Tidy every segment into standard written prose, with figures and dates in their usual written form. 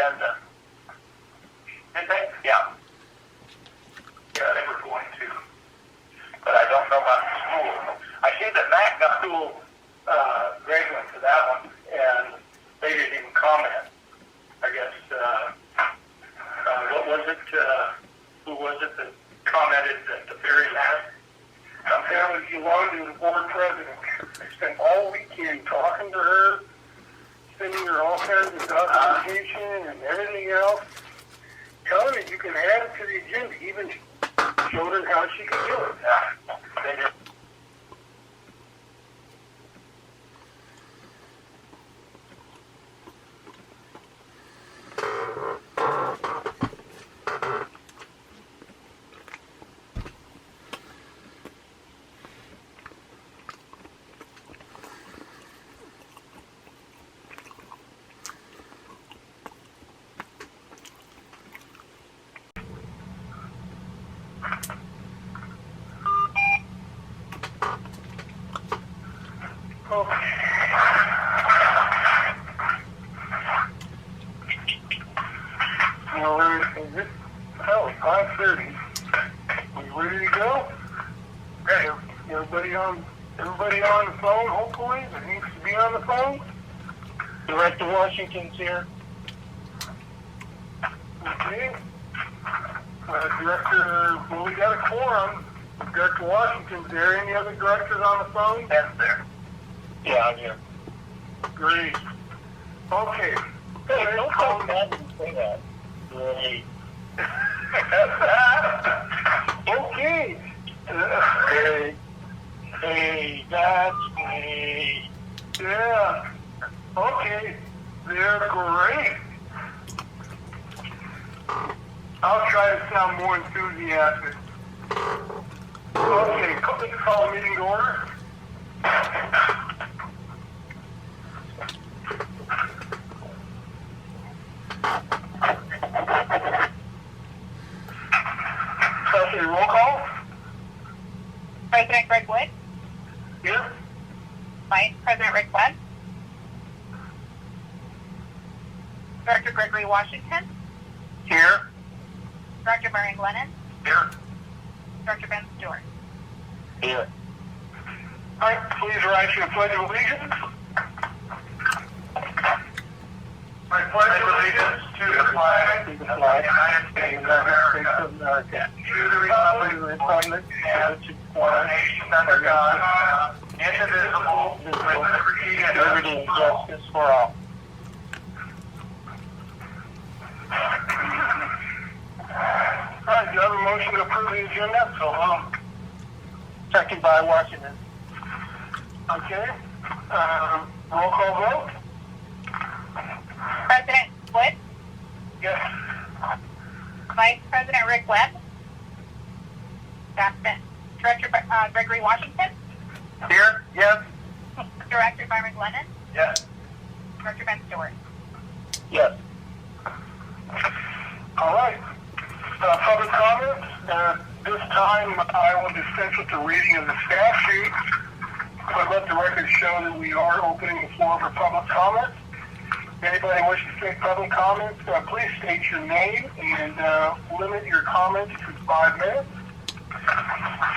agenda. Did they? Yeah. Yeah, they were going to. But I don't know about the school. I see that Matt got school graduate for that one, and they didn't even comment. I guess, what was it? Who was it that commented that the ferry had? That was Yolanda, the board president. I spent all weekend talking to her, sending her all kinds of documentation and everything else, telling her you can add it to the agenda, even showed her how she could do it. Yeah, they did. Okay. Well, is it? Oh, 5:30. Are you ready to go? Ready. Everybody on the phone, hopefully, that needs to be on the phone? Director Washington's here. Okay. Director, well, we got a quorum. Director Washington's there. Any other directors on the phone? Ben's there. Yeah, I'm here. Great. Okay. Hey, don't tell me I didn't say that. Great. Okay. Hey. Hey, that's great. Yeah. Okay. They're great. I'll try to sound more enthusiastic. Okay, call meeting to order. Okay, roll call. President Greg Wood, Here. Vice President Rick Webb, Director Gregory Washington, Here. Director Mary Glennon, Here. Director Ben Stewart. Here. All right, please rise to the Pledge of Allegiance. I pledge allegiance to the flag of the United States of America, to the republic and to one nation under God, indivisible, with liberty and justice for all. All right, do you have a motion to approve the agenda? So moved. Second by Washington. Okay. Roll call vote? President Wood, Yes. Vice President Rick Webb, Director Gregory Washington, Here? Yes. Director Byron Glennon, Yes. Director Ben Stewart. Yes. All right. Public comments. This time I will dispense with the reading of the staff sheet. But let the record show that we are opening the floor for public comments. If anybody wishes to make public comments, please state your name and limit your comments to 5 minutes.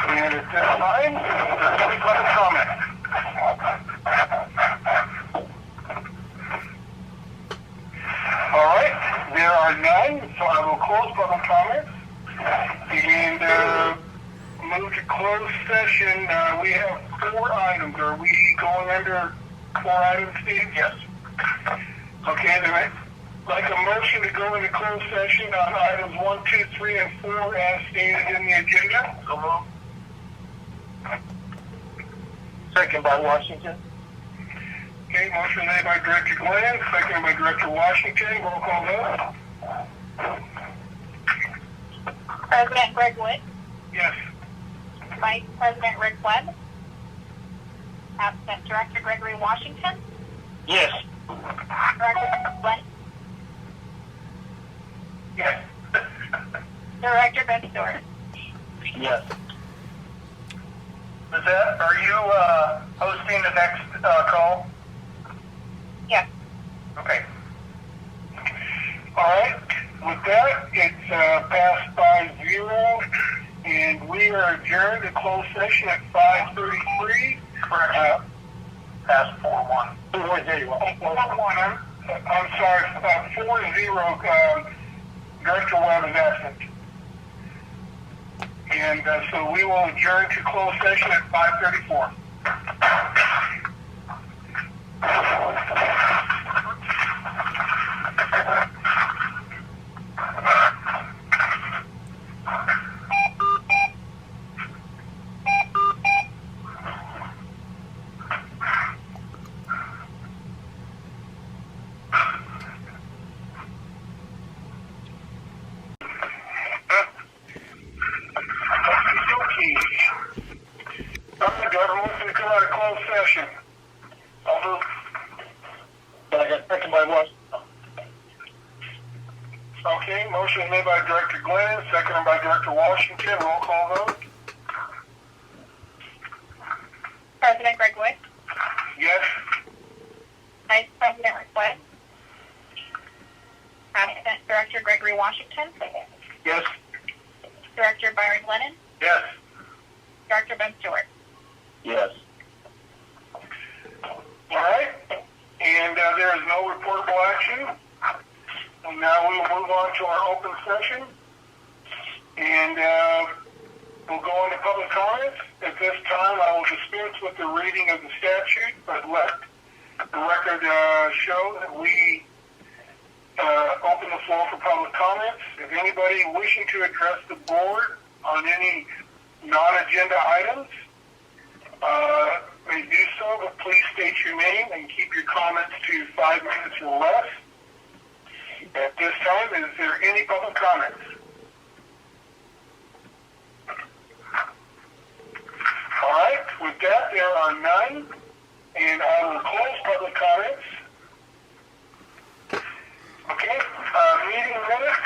And at this time, any public comment? All right, there are none, so I will close public comments and move to closed session. We have 4 items. Are we going under 4 items, Steve? Yes. Okay, then I'd like a motion to go into closed session on items 1, 2, 3, and 4 as stated in the agenda. So moved. Second by Washington. Okay, motion made by Director Glenn, seconded by Director Washington. Roll call vote. President Greg Wood, Yes. Vice President Rick Webb, absent Director Gregory Washington, Yes. Director Glenn, Yes. Director Ben Stewart. Yes. Lizette, are you hosting the next call? Yes. Okay. All right. With that, it's passed 5-0, and we are adjourned to closed session at 5:33. Correct. Pass 4-1. 4-1. I'm sorry, 4-0. Director Webb is absent. And so we will adjourn to closed session at 5:34. Session. I'll move. Second by what? Okay, motion is made by Director Glenn, seconded by Director Washington. Roll call vote. President Greg Wood, Yes. Vice President Rick Webb, Assistant Director Gregory Washington, Yes. Director Byron Glennon, Yes. Director Ben Stewart. Yes. All right. And there is no reportable action. And now we will move on to our open session. And we'll go into public comments. At this time, I will dispense with the reading of the statute, but let the record show that we open the floor for public comments. If anybody wishing to address the board on any non-agenda items, may do so, but please state your name and keep your comments to 5 minutes or less. At this time, is there any public comments? All right, with that, there are none, and I will close public comments. Okay, meeting minutes,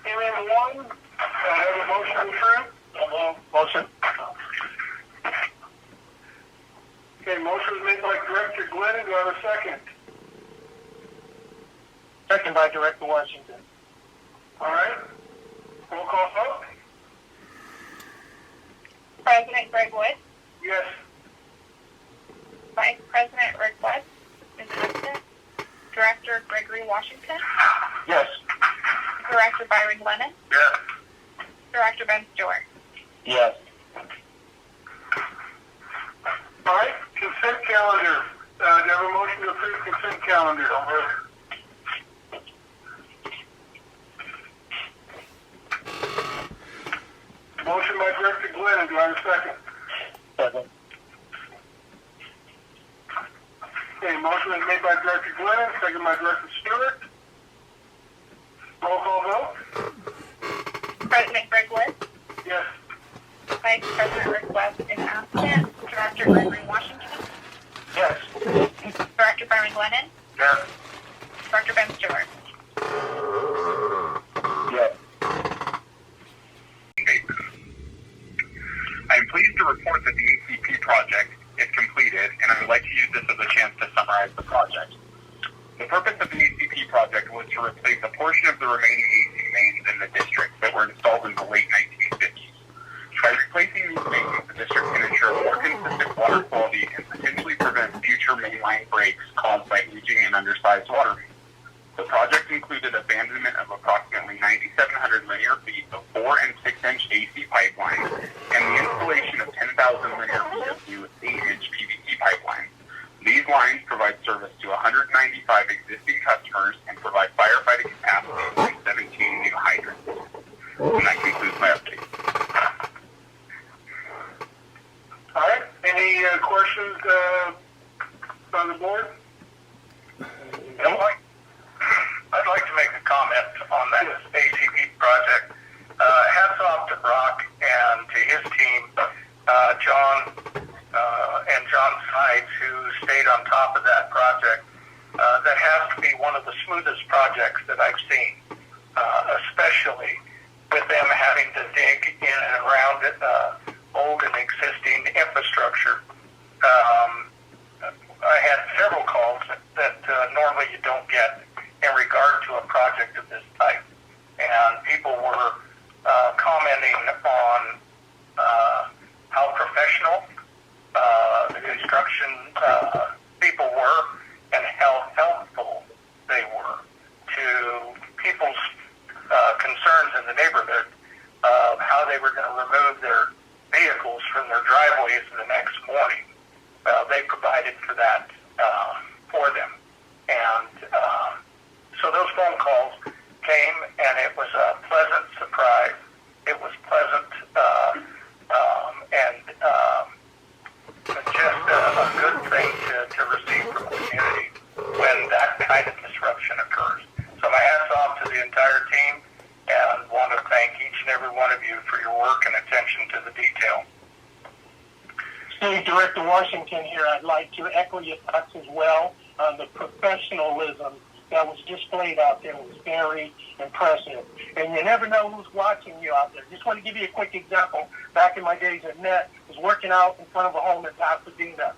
MN1, I have a motion approved. Motion. Okay, motion was made by Director Glenn. Do I have a second? Second by Director Washington. All right. Roll call vote. President Greg Wood, Yes. Vice President Rick Webb is absent. Director Gregory Washington, Yes. Director Byron Glennon, Yes. Director Ben Stewart. Yes. All right. Consent calendar. Do I have a motion to approve consent calendar? Motion by Director Glenn. Do I have a second? Second. Okay, motion is made by Director Glenn, second by Director Stewart. Roll call vote. President Greg Wood, Yes. Vice President Rick Webb is absent. Director Gregory Washington, Yes. Director Byron Glennon, Yes. Director Ben Stewart. Yes. I am pleased to report that the ACP project is completed, and I would like to use this as a chance to summarize the project. The purpose of the ACP project was to replace a portion of the remaining AC mains in the district that were installed in the late 1950s. By replacing these mains, the district can ensure more consistent water quality and potentially prevent future mainline breaks caused by aging and undersized water mains. The project included abandonment of approximately 9,700 linear feet of 4- and 6-inch AC pipelines and the installation of 10,000 linear feet of new 8-inch PVC pipelines. These lines provide service to 195 existing customers and provide firefighting capacity for 17 new hydrants. And that concludes my update. All right. Any questions from the board? I'd like to make a comment on that ACP project. Hats off to Brock and to his team, John and John Sides, who stayed on top of that project. That has to be one of the smoothest projects that I've seen, especially with them having to dig in and around old and existing infrastructure. I had several calls that normally you don't get, in regard to a project of this type. And people were commenting on how professional the construction people were and how helpful they were to people's concerns in the neighborhood of how they were going to remove their vehicles from their driveways the next morning. They provided for that for them. And so those phone calls came, and it was a pleasant surprise. It was pleasant and just a good thing to receive from the community when that kind of disruption occurs. So my hat's off to the entire team, and want to thank each and every one of you for your work and attention to the detail. State Director Washington here. I'd like to echo your thoughts as well on the professionalism that was displayed out there. It was very impressive. And you never know who's watching you out there. Just want to give you a quick example. Back in my days at NET, I was working out in front of a home in Pasadena.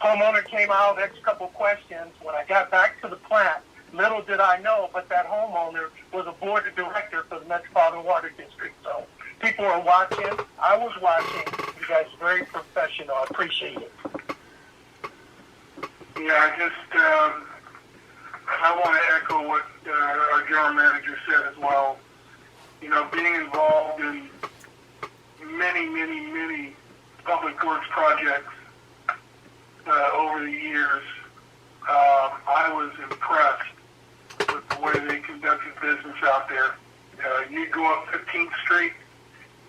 Homeowner came out, asked a couple questions. When I got back to the plant, little did I know, but that homeowner was a board of director for the Metropolitan Water District. So people are watching. I was watching. You guys are very professional. I appreciate it. Yeah, I want to echo what our general manager said as well. You know, being involved in many public works projects over the years, I was impressed with the way they conducted business out there. You'd go up 15th Street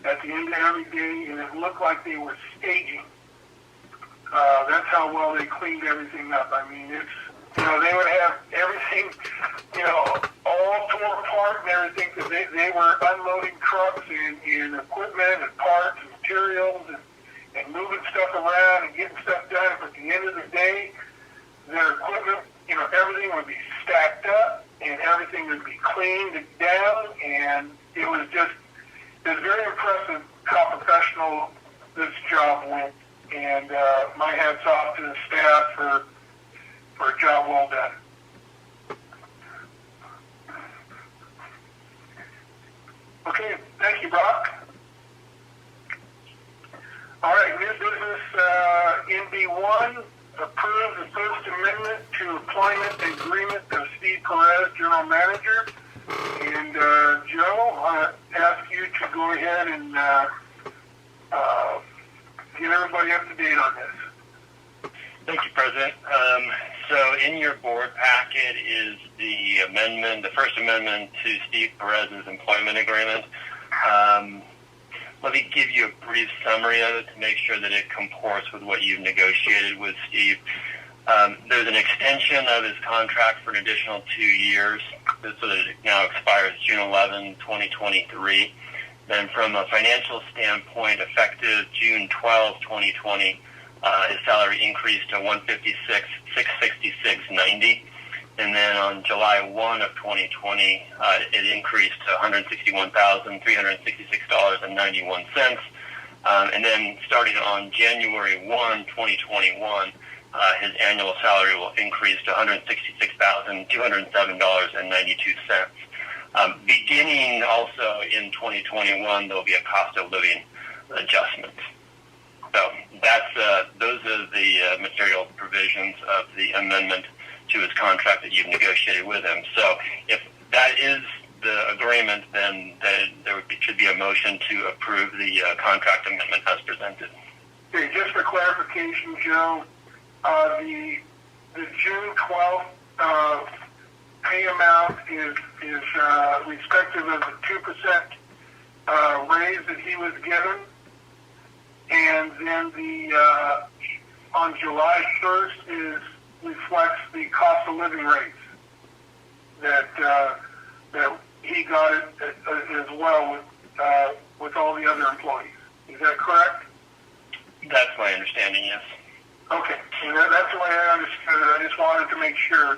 at the end of every day, and it looked like they were staging. That's how well they cleaned everything up. I mean, they would have everything, all torn apart and everything, because they were unloading trucks and equipment and parts and materials and moving stuff around and getting stuff done. But at the end of the day, their equipment, everything would be stacked up and everything would be cleaned down, and it was very impressive how professional this job went. And my hat's off to the staff for a job well done. Okay, thank you, Brock. All right, new business NB1, approve the First Amendment to Employment Agreement of Steve Perez, General Manager. And Joe, I ask you to go ahead and get everybody up to date on this. Thank you, President. So in your board packet is the First Amendment to Steve Perez's employment agreement. Let me give you a brief summary of it to make sure that it comports with what you've negotiated with Steve. There's an extension of his contract for an additional 2 years, so that it now expires June 11, 2023. Then from a financial standpoint, effective June 12, 2020, his salary increased to $156,666.90. And then on July 1 of 2020, it increased to $161,366.91. And then starting on January 1, 2021, his annual salary will increase to $166,207.92. Beginning also in 2021, there will be a cost of living adjustment. So those are the material provisions of the amendment to his contract that you've negotiated with him. So if that is the agreement, then there should be a motion to approve the contract amendment as presented. Okay, just for clarification, Joe, the June 12th pay amount is respective of the 2% raise that he was given, and then the on July 1st reflects the cost of living raise that he got it as well with all the other employees. Is that correct? That's my understanding, yes. Okay, so that's the way I understood it. I just wanted to make sure.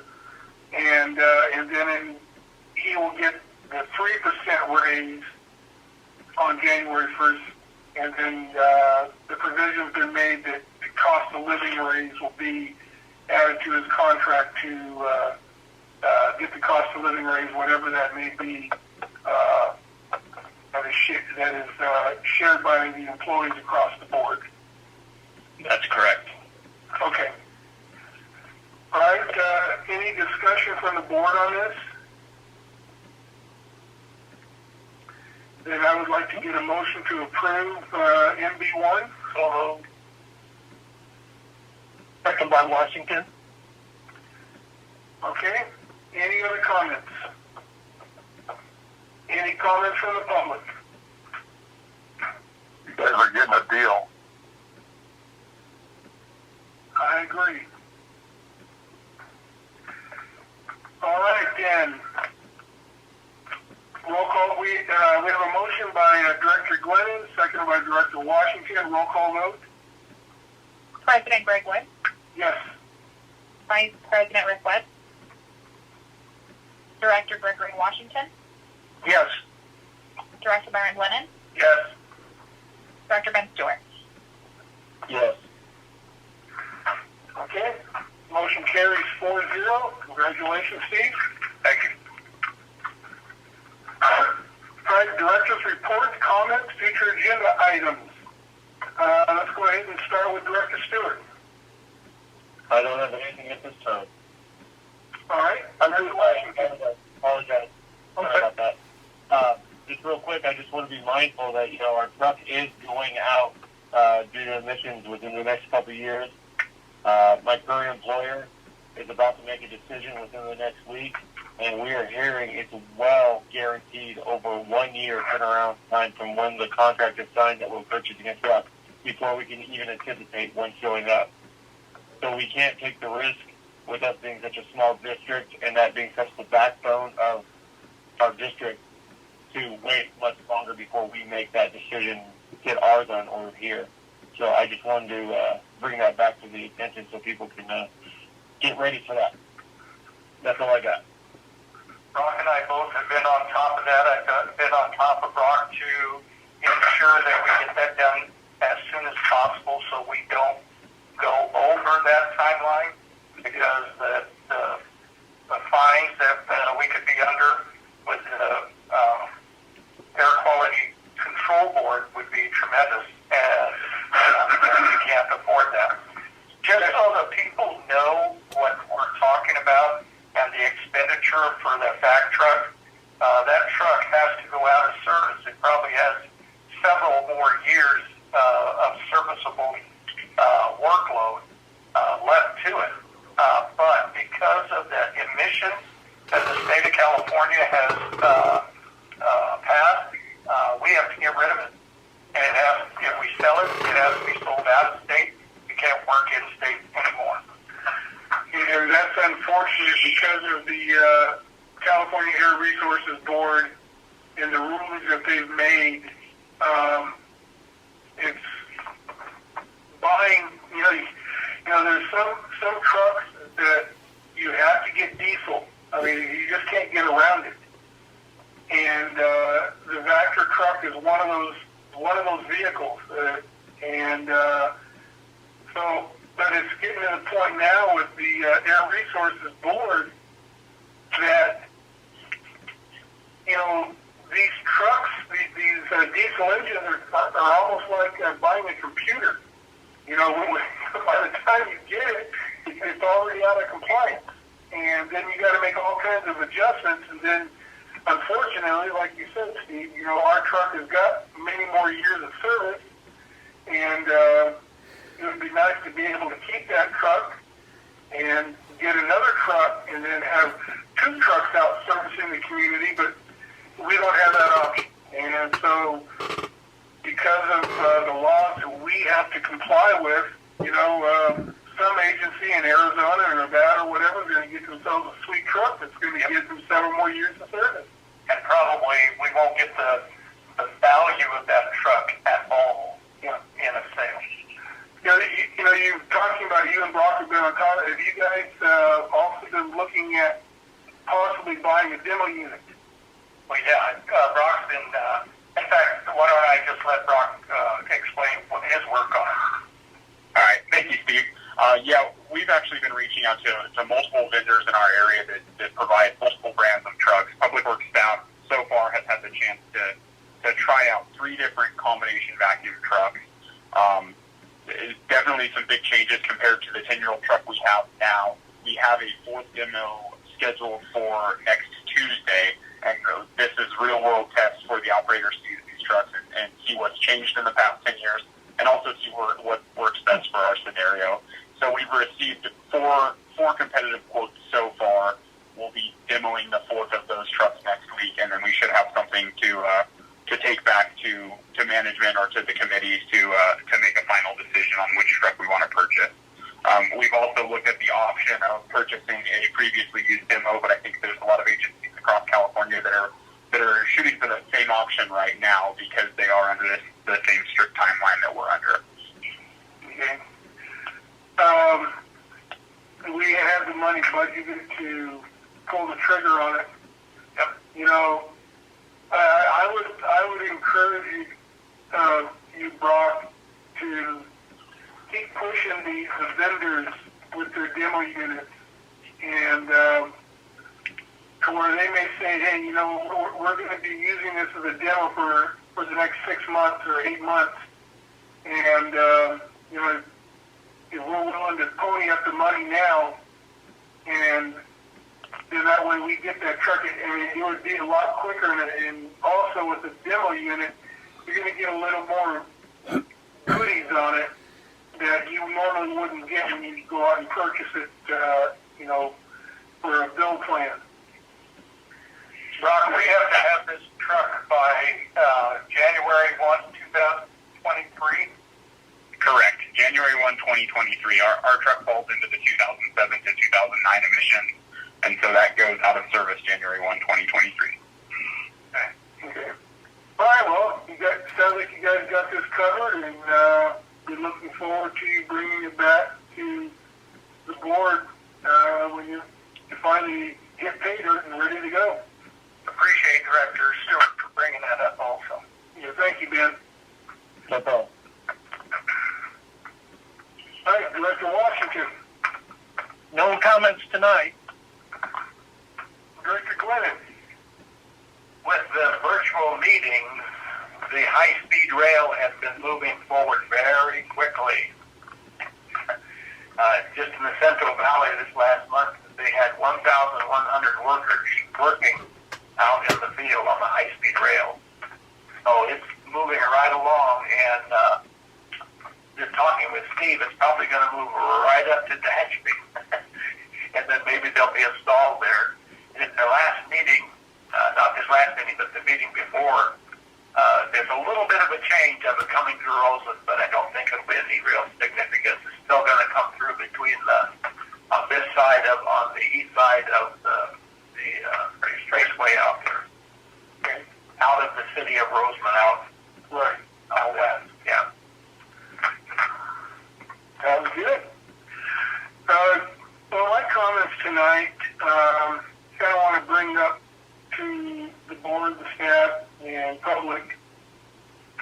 And then he will get the 3% raise on January 1st, and then the provision's been made that the cost of living raise will be added to his contract to get living raise, whatever that may be, that is shared by the employees across the board. That's correct. Okay. All right, any discussion from the board on this? Then I would like to get a motion to approve MB1. So moved. Second by Washington. Okay. Any other comments? Any comments from the public? You guys are getting a deal. I agree. All right, then. Roll call. We have a motion by Director Glennon, seconded by Director Washington. Roll call vote. President Greg Wood, Yes. Vice President Rick Webb, Director Gregory Washington, Yes. Director Byron Glennon, Yes. Director Ben Stewart. Yes. Okay. Motion carries 4-0. Congratulations, Steve. Thank you. All right, Director's reports, comments, future agenda items. Let's go ahead and start with Director Stewart. I don't have anything at this time. All right. I Director Washington. apologize. Sorry about that. Just real quick, I just want to be mindful that, our truck is going out due to emissions within the next couple of years. My current employer is about to make a decision within the next week, and we are hearing it's well guaranteed over 1 year turnaround time from when the contract is signed that we're purchasing a truck before we can even anticipate one showing up. So we can't take the risk with us being such a small district and that being such the backbone of our district to wait much longer before we make that decision to get ours on order here. So I just wanted to bring that back to the attention so people can get ready for that. That's all I got. Brock and I both have been on top of that. I've been on top of Brock to ensure that we get that done as soon as possible so we don't go over that timeline, because the fines that we could be under with the Air Quality Control Board would be tremendous, and we can't afford that. Just so that people know what we're talking about and the expenditure for the vac truck, that truck has to go out of service. It probably has several more years of serviceable workload left to it. But because of the emissions that the state of California has passed, we have to get rid of it. And it has, if we sell it, it has to be sold out of state. You can't work in state anymore. And that's unfortunate because of the California Air Resources Board and the rulings that they've made. It's buying, there's some trucks that you have to get diesel. I mean, you just can't get around it. And the Vector truck is one of those vehicles. But it's getting to the point now with the Air Resources Board that, these trucks, these diesel engines are almost like buying a computer. By the time you get it, it's already out of compliance. And then you got to make all kinds of adjustments. And then, unfortunately, like you said, Steve, our truck has got many more years of service. And it would be nice to be able to keep that truck and get another truck and then have two trucks out servicing the community, but we don't have that option. And so because of the laws that we have to comply with, some agency in Arizona or Nevada or whatever is going to get themselves a sweet truck that's going to give them several more years of service. And probably we won't get the value of that truck at all in a sale. You're talking about, you and Brock have been on top of it. Have you guys also been looking at possibly buying a demo unit? Well, yeah, Brock's been, in fact, why don't I just let Brock explain what his work on it. All right. Thank you, Steve. We've actually been reaching out to multiple vendors in our area that provide multiple brands of trucks. chance to try out 3 different combination vacuum trucks. Definitely some big changes compared to the 10-year-old truck we have now. We have a 4th demo scheduled for next Tuesday, and this is real-world tests for the operators to use these trucks and see what's changed in the past 10 years, and also see what works best for our scenario. So we've received four competitive quotes so far. We'll be demoing the 4th of those trucks next week, and then we should have something to take back to management or to the committees to make a final decision on which truck we want to purchase. We've also looked at the option of purchasing a previously used demo, but I think there's a lot of agencies across California that are shooting for the same option right now because they are under the same strict timeline that we're under. Okay. We have the money budgeted to pull the trigger on it. Yep. You know, I would encourage you, Brock, to keep pushing the vendors with their demo units, and to where they may say, hey, you know, we're going to be using this as a demo for the next 6 months or 8 months, and you know, if we're willing to pony up the money now, and then that way we get that truck. I mean, it would be a lot quicker, and also with the demo unit, you're going to get a little more goodies on it that you normally wouldn't get when you go out and purchase it, you know, for a build plan. Brock, we have to have this truck by January 1, 2023. Correct. January 1, 2023. Our truck falls into the 2007 to 2009 emissions, and so that goes out of service January 1, 2023. Okay. All right, well, sounds like you guys got this covered, and we're looking forward to you bringing it back to the board when you finally get paid and ready to go. Appreciate Director Stewart for bringing that up also. Yeah, thank you, Ben. No problem. All right, Director Washington. No comments tonight. Director Glennon. With the virtual meetings, the high-speed rail has been moving forward very quickly. Just in the Central Valley this last month, they had 1,100 workers working out in the field on the high-speed rail. So it's moving right along, and just talking with Steve, it's probably going to move right up to Tehachapi. And then maybe there'll be a stall there. And in the last meeting, not this last meeting, but the meeting before, there's a little bit of a change of it coming through Rosamond, but I don't think it'll be any real significance. It's still going to come through between on the east side of the raceway out there. Okay. Out of the city of Rosamond, out west. Yeah. Sounds good. Well, my comments tonight, kind of want to bring up to the board, the staff, and public,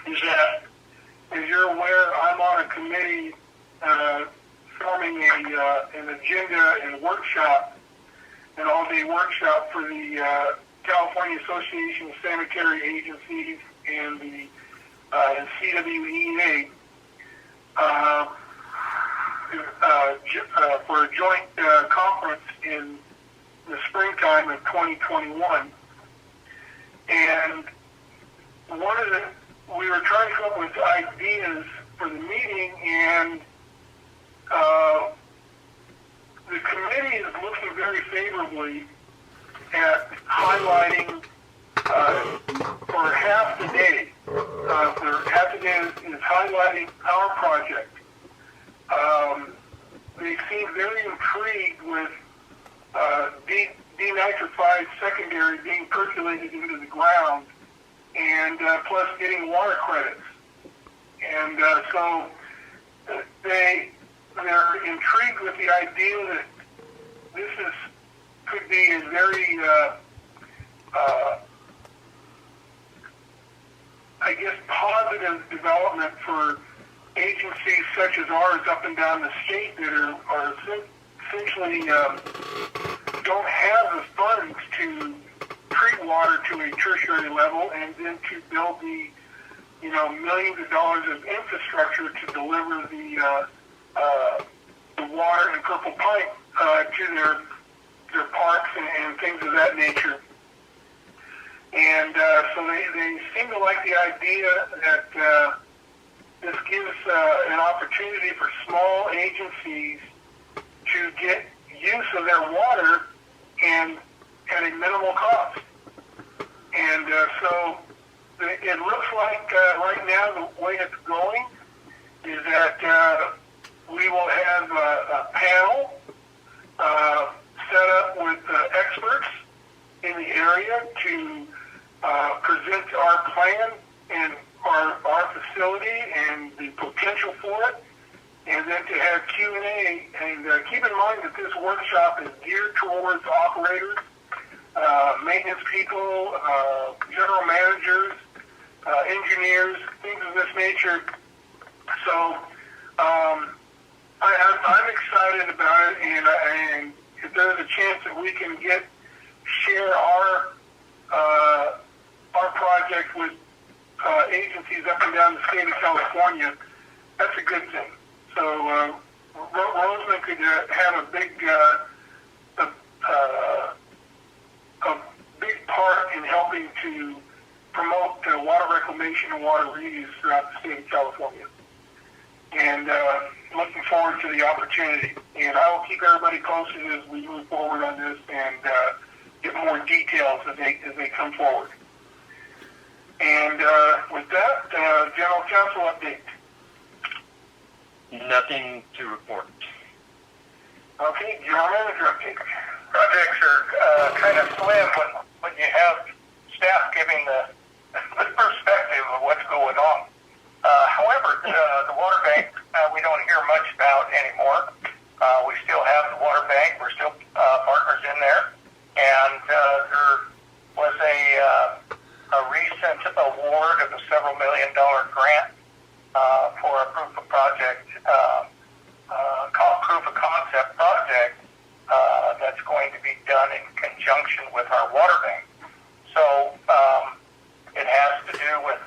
is that, as you're aware, I'm on a committee forming an agenda and workshop, an all-day workshop for the California Association of Sanitary Agencies and the CWEA for a joint conference in the springtime of 2021. And we were trying to come up with ideas for the meeting, and the committee is looking very favorably at highlighting for half the day. For half the day is highlighting our project. They seem very intrigued with denitrified secondary being percolated into the ground, and plus getting water credits. And so they're intrigued with the idea that this could be a very, I guess, positive development for agencies such as ours up and down the state that are essentially don't have the funds to treat water to a tertiary level, and then to build the, millions of dollars of infrastructure to deliver the water and purple pipe to their parks and things of that nature. And so they seem to like the idea that this gives an opportunity for small agencies to get use of their water and at a minimal cost. And so it looks like right now the way it's going is that we will have a panel set up with experts in the area to present our plan and our facility and the potential for it, and then to have Q&A. And keep in mind that this workshop is geared towards operators, maintenance people, general managers, engineers, things of this nature. So I'm excited about it, and if there's a chance that we can share our project with agencies up and down the state of California, that's a good thing. So Rosamond could have a big part in helping to promote water reclamation and water reuse throughout the state of California. And looking forward to the opportunity. And I will keep everybody posted as we move forward on this and get more details as they come forward. And with that, General Counsel update. Nothing to report. Okay, General Manager update. Projects are kind of slim when you have staff giving the perspective of what's going on. However, the water bank, we don't hear much about anymore. We still have the water bank. We're still partners in there. And there was a recent award of a several $million grant for a proof of project, called proof of concept project, that's going to be done in conjunction with our water bank. So it has to do with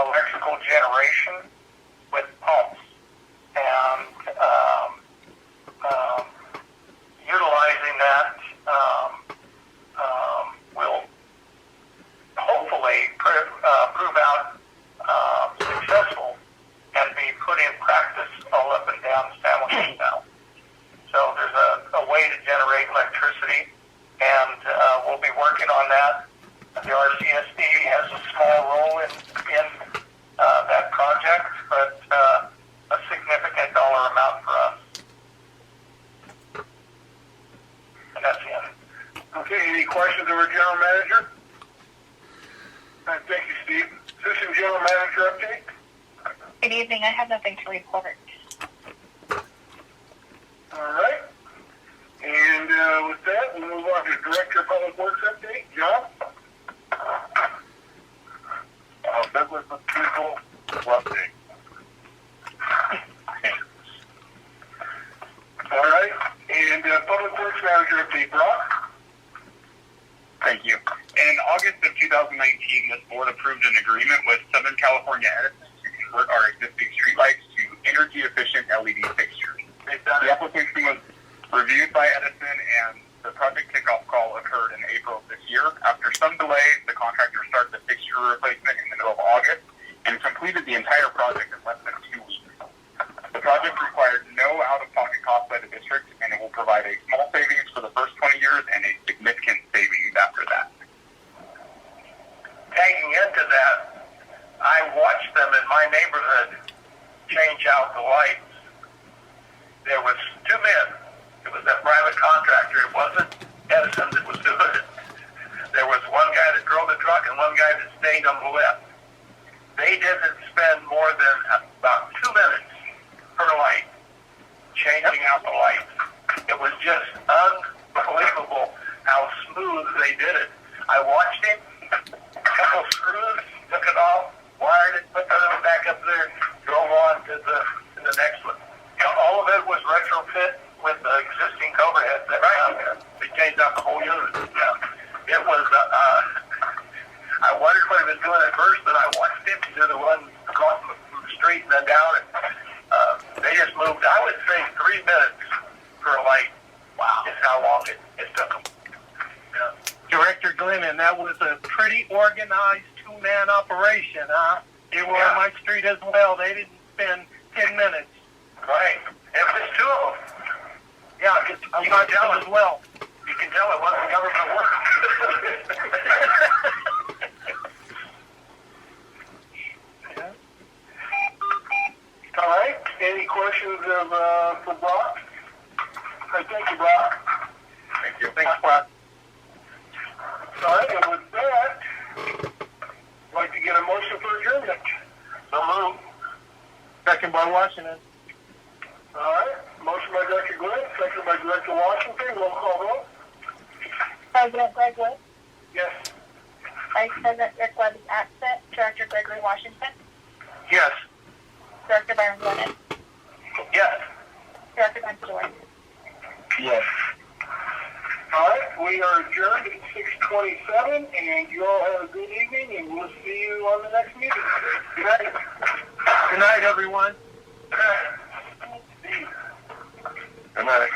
electrical generation with pumps, and utilizing that will hopefully prove out successful and be put in practice all up and down the San Joaquin now. So there's a way to generate electricity, and we'll be working on that. The Rcsd has a small role in that project, but a significant dollar amount for us. And that's the end. Okay, any questions of our General Manager? Thank you, Steve. Assistant General Manager update? Good evening. I have nothing to report. All right. And with that, we'll move on to Director of Public Works update. John? Business with people update. All right. And Public Works Manager update, Brock? Thank you. In August of 2019, this board approved an agreement with Southern California Edison to convert our existing streetlights to energy-efficient LED fixtures. The application was reviewed by Edison, and the project kickoff call occurred in April of this year. After some delays, the contractor started the fixture replacement in the middle of August and completed the entire project in less than 2 weeks. The project required no out-of-pocket cost by the district, and it will provide a small savings for the first 20 years and a significant savings after that. Tagging into that, I watched them in my neighborhood change out the lights. There was 2 men. It was a private contractor. It wasn't Edison that was doing it. There was one guy that drove the truck and one guy that stayed on the left. They didn't spend more than about 2 minutes per light changing out the lights. It was just unbelievable how smooth they did it. I watched him, a couple screws, took it off, wired it, put it back up there, drove on to the next one. All of it was retrofit with the existing overhead that right out there. They changed out the whole unit. Yeah. it was, I wondered what he was doing at first, but I watched him do the one across the street and then down, and they just moved, I would say 3 minutes for like, wow, just how long it took them. Yeah. Director Glennon, that was a pretty organized two-man operation, huh? They were on my street as well. They didn't spend 10 minutes. Right. It was just two of them. Yeah, I'm not telling as well. You can tell it wasn't government work. All right. Any questions for Brock? Thank you, Brock. Thank you. Thanks, Brock. All right, and with that, I'd like to get a motion for adjournment. So moved. Second by Washington. All right. Motion by Director Glenn, second by Director Washington. Roll call vote. President Greg Wood, Yes. Vice President Rick Webb is absent. Director Gregory Washington, Yes. Director Byron Glennon, Yes. Director Ben Stewart. Yes. All right, we are adjourned at 6:27, and you all have a good evening, and we'll see you on the next meeting. Good night. Good night, everyone. Good night.